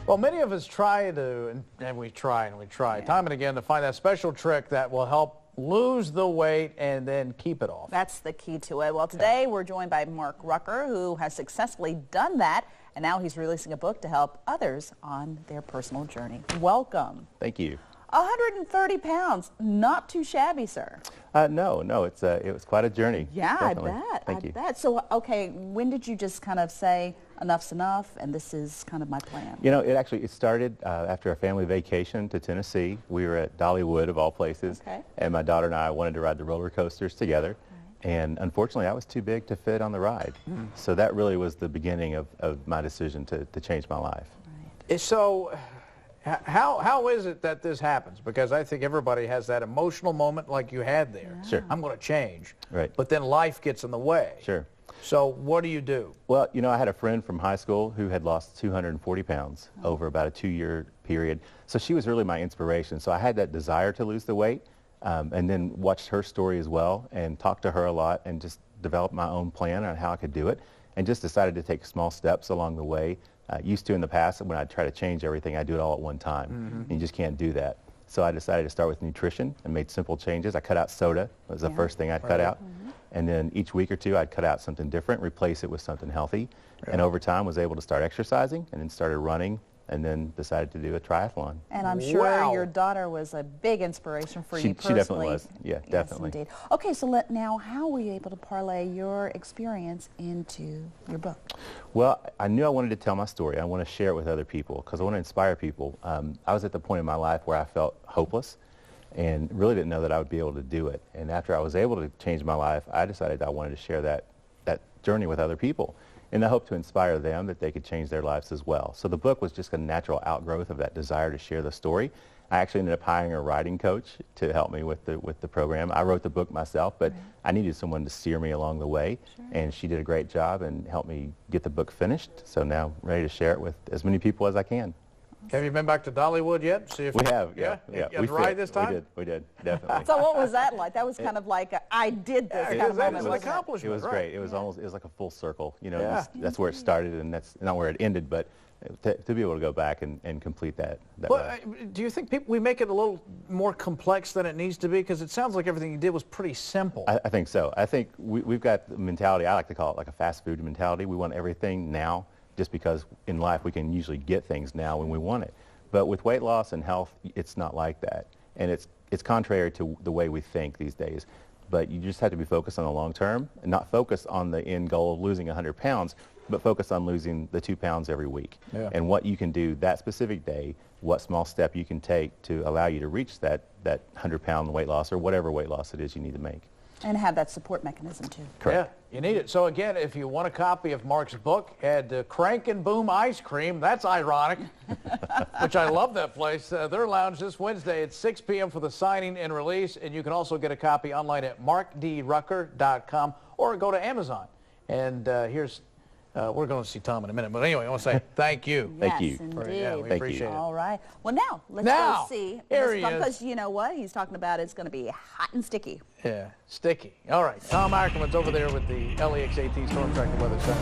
Well, many of us try to, and we try time and again to find that special trick that will help lose the weight and then keep it off. That's the key to it. Well, today we're joined by Mark Rucker, who has successfully done that, and now he's releasing a book to help others on their personal journey. Welcome. Thank you. 130 pounds, not too shabby, sir. No, it was quite a journey. Yeah, definitely. I bet. Thank you. Bet. So, okay, when did you just kind of say enough's enough and this is kind of my plan? You know, it started after a family vacation to Tennessee. We were at Dollywood, of all places, and my daughter and I wanted to ride the roller coasters together. And unfortunately, I was too big to fit on the ride. So that really was the beginning of my decision to change my life. So, how is it that this happens? Because I think everybody has that emotional moment like you had there. Sure. I'm going to change. Right. But then life gets in the way. Sure. So what do you do? Well, you know, I had a friend from high school who had lost 240 pounds over about a 2-year period. So she was really my inspiration. So I had that desire to lose the weight, and then watched her story as well and talked to her a lot and just developed my own plan on how I could do it and just decided to take small steps along the way. Used to in the past, when I try to change everything, I do it all at one time. And you just can't do that. So I decided to start with nutrition and made simple changes. I cut out soda. That was the first thing I'd cut out. And then each week or two, I'd cut out something different, replace it with something healthy. And over time, was able to start exercising and then started running and then decided to do a triathlon. And I'm sure your daughter was a big inspiration for you personally. She definitely was. Yeah, definitely. Yes, indeed. Okay, so now how were you able to parlay your experience into your book? Well, I knew I wanted to tell my story. I want to share it with other people because I want to inspire people. I was at the point in my life where I felt hopeless and really didn't know that I would be able to do it. And after I was able to change my life, I decided I wanted to share that journey with other people in the hope to inspire them that they could change their lives as well. So the book was just a natural outgrowth of that desire to share the story. I actually ended up hiring a writing coach to help me with the program. I wrote the book myself, but I needed someone to steer me along the way, and she did a great job and helped me get the book finished. So now I'm ready to share it with as many people as I can. Have you been back to Dollywood yet? See if we have, yeah. You had to ride this time? We did, definitely. So what was that like? That was kind of like I did this kind of moment. It was an accomplishment. It was great. It was like a full circle. You know, that's where it started, and that's not where it ended, but to be able to go back and complete that. Well, do you think we make it a little more complex than it needs to be? Because it sounds like everything you did was pretty simple. I think so. I think we've got the mentality, I like to call it like a fast food mentality. We want everything now, just because in life we can usually get things now when we want it. But with weight loss and health, it's not like that. And it's contrary to the way we think these days. But you just have to be focused on the long term and not focus on the end goal of losing 100 pounds, but focus on losing the 2 pounds every week. And what you can do that specific day, what small step you can take to allow you to reach that 100-pound weight loss or whatever weight loss it is you need to make. And have that support mechanism too. Correct. Yeah, you need it. So again, if you want a copy of Mark's book, head Crank and Boom Ice Cream. That's ironic, which I love that place. Their lounge this Wednesday at 6 p.m. for the signing and release. And you can also get a copy online at markdrucker.com or go to Amazon. And we're going to see Tom in a minute. But anyway, I want to say thank you. Thank you. Indeed. We appreciate it. All right. Well, now, let's go see. Here he is. Because you know what? He's talking about it's going to be hot and sticky. Yeah, sticky. All right. Tom Ackerman's over there with the LEX AT Storm Tracker Weather Center.